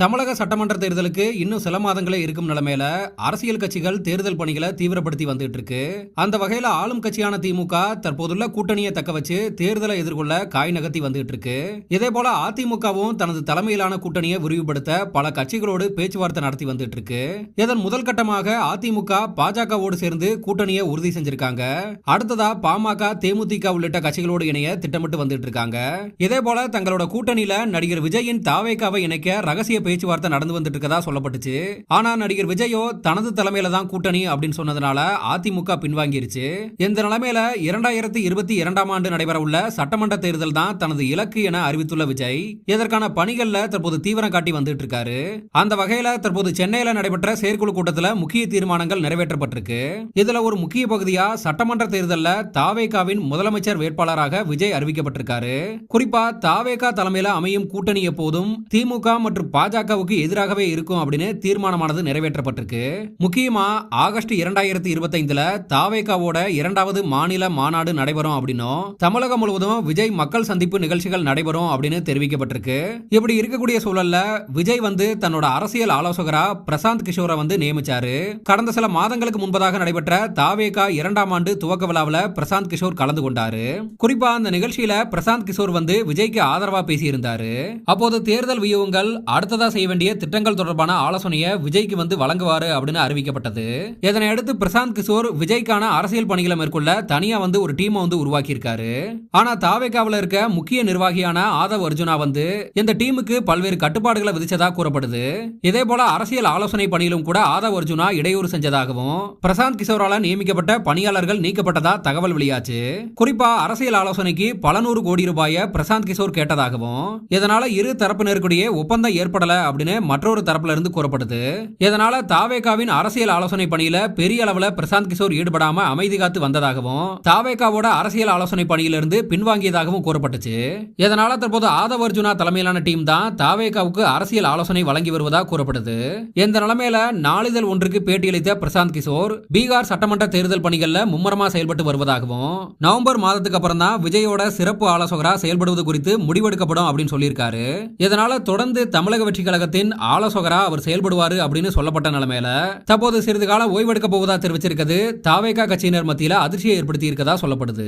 தமிழக சட்டமன்ற தேர்தலுக்கு இன்னும் சில மாதங்களே இருக்கும் நிலைமையில அரசியல் கட்சிகள் தேர்தல் பணிகளை தீவிரப்படுத்தி வந்துட்டு இருக்கு. அந்த வகையில ஆளும் கட்சியான திமுக தற்போதுள்ள கூட்டணியை தக்க வச்சு தேர்தலை எதிர்கொள்ள காய் நகர்த்தி வந்துட்டு இருக்கு. இதே போல அதிமுகவும் தனது தலைமையிலான கூட்டணியை விரிவுபடுத்த பல கட்சிகளோடு பேச்சுவார்த்தை நடத்தி வந்துட்டு இருக்கு. இதன் முதல் கட்டமாக அதிமுக பாஜகவோடு சேர்ந்து கூட்டணியை உறுதி செஞ்சிருக்காங்க. அடுத்ததா பாமக, தேமுதிக உள்ளிட்ட கட்சிகளோடு இணைய திட்டமிட்டு வந்துட்டு இருக்காங்க. இதே போல தங்களோட கூட்டணியில நடிகர் விஜயின் தாவேகாவை இணைக்க ரகசிய பேச்சுவார்த்தை நடந்து வந்துட்டு இருக்கதா சொல்லப்பட்டுச்சு. ஆனா நடிகர் விஜயோ தனது தலைமையில தான் கூட்டணி அப்படின்னு சொன்னதுனால அதிமுக பின்வாங்கிருச்சு. இந்த நிலைமையில 2022 ஆண்டு நடைபெற உள்ள சட்டமன்ற தேர்தல் தான் தனது இலக்கு என அறிவித்துள்ள விஜய் இதற்கான பணிகள்ல தற்போது தீவிரம் காட்டி வந்துட்டு இருக்காரு. அந்த வகையில தற்போது சென்னையில நடைபெற்ற செயற்குழு கூட்டத்தில் முக்கிய தீர்மானங்கள் நிறைவேற்றப்பட்டிருக்கு. இதுல ஒரு முக்கிய பகுதியா சட்டமன்ற தேர்தலில் தாவேகாவின் முதலமைச்சர் வேட்பாளராக விஜய் அறிவிக்கப்பட்டிருக்காரு. குறிப்பா தாவேகா தலைமையில அமையும் கூட்டணி எப்போதும் திமுக மற்றும் பாஜகவுக்கு எதிராகவே இருக்கும் அப்படின்னு தீர்மானமானது நிறைவேற்றப்பட்டிருக்கு. முக்கியமா ஆகஸ்ட் 2025 தாவேகாவோட 2வது மாநில மாநாடு நடைபெறும் அப்படின்னும் தமிழகம் முழுவதும் விஜய் மக்கள் சந்திப்பு நிகழ்ச்சிகள் நடைபெறும் அப்படின்னு தெரிவிக்கப்பட்டிருக்கு. இப்படி இருக்கக்கூடிய சூழல்ல விஜய் தன்னோட அரசியல் ஆலோசகரா பிரசாந்த் கிஷோரை நியமிச்சாரு. கடந்த சில மாதங்களுக்கு முன்பதாக நடைபெற்ற தாவேகா 2ஆம் ஆண்டு துவக்க விழாவில் பிரசாந்த் கிஷோர் கலந்து கொண்டாரு. குறிப்பா அந்த நிகழ்ச்சியில பிரசாந்த் கிஷோர் விஜய்க்கு ஆதரவா பேசியிருந்தாரு. அப்போது தேர்தல் வியூகங்கள் அடுத்ததா செய்ய வேண்டிய திட்டங்கள் தொடர்பான ஆலோசனையை விஜய்க்கு வழங்குவாரு அப்படின்னு அறிவிக்கப்பட்டது. இதனை அடுத்து பிரசாந்த் கிஷோர் விஜய்க்கான அரசியல் பணிகளை மேற்கொள்ள தனியா ஒரு டீமை உருவாக்கி இருக்காரு. ஆனா தாவேகாவில் இருக்க முக்கிய நிர்வாகியான ஆதவ் அர்ஜுனா இந்த டீமுக்கு பல்வேறு கட்டுப்பாடுகளை விதிச்சதா கூறப்படுது. இதே போல அரசியல் ஆலோசனை பணியிலும் கூட ஆதவ் அர்ஜுனா இடையூறு செஞ்சதாகவும் பிரசாந்த் கிஷோரால நியமிக்கப்பட்ட பணியாளர்கள் நீக்கப்பட்டதா தகவல் வெளியாச்சு. குறிப்பா அரசியல் ஆலோசனைக்கு பல நூறு கோடி ரூபாயை பிரசாந்த் கிஷோர் கேட்டதாகவும் இதனால இரு தரப்பினருக்கிடையே ஒப்பந்தம் ஏற்படல அப்படின்னு மற்றொரு தரப்புல இருந்து கூறப்படுது. இதனால தாவேகாவின் அரசியல் ஆலோசனை பணியில பெரிய அளவுல பிரசாந்த் கிஷோர் ஈடுபடாம அமைதி காத்து வந்ததாகவும் தாவேகாவோட அரசியல் ஆலோசனை பணியிலிருந்து பின்வாங்கியதாகவும் கூறப்பட்டுச்சு. இதனால தற்போது ஆதவ் அர்ஜுனா தலைமையிலான டீம் தான் தாவேகாவுக்கு அரசியல் ஆலோசனை வழங்கி வருவதாக கூறப்படுது. இந்த நிலைமையில நாளிதழ் ஒன்றுக்கு பேட்டியளித்த பிரசாந்த் கிஷோர் பீகார் சட்டமன்ற தேர்தல் பணிகள்ல மும்முரமா செயல்பட்டு வருவதாகவும் நவம்பர் மாதத்துக்கு அப்புறம் தான் விஜயோட சிறப்பு ஆலோசகரா செயல்படுவது குறித்து முடிவெடுக்கப்படும் அப்படின்னு சொல்லியிருக்காரு. இதனால தொடர்ந்து தமிழக வெற்றி கழகத்தின் ஆலோசகரா அவர் செயல்படுவாரு அப்படின்னு சொல்லப்பட்ட நிலைமையில தற்போது சிறிது காலம் ஓய்வெடுக்க போவதா தெரிவிச்சிருக்கிறது தாவேகா கட்சியினர் மத்தியில அதிர்ச்சியை ஏற்படுத்தி இருக்கதா சொல்லப்படுது.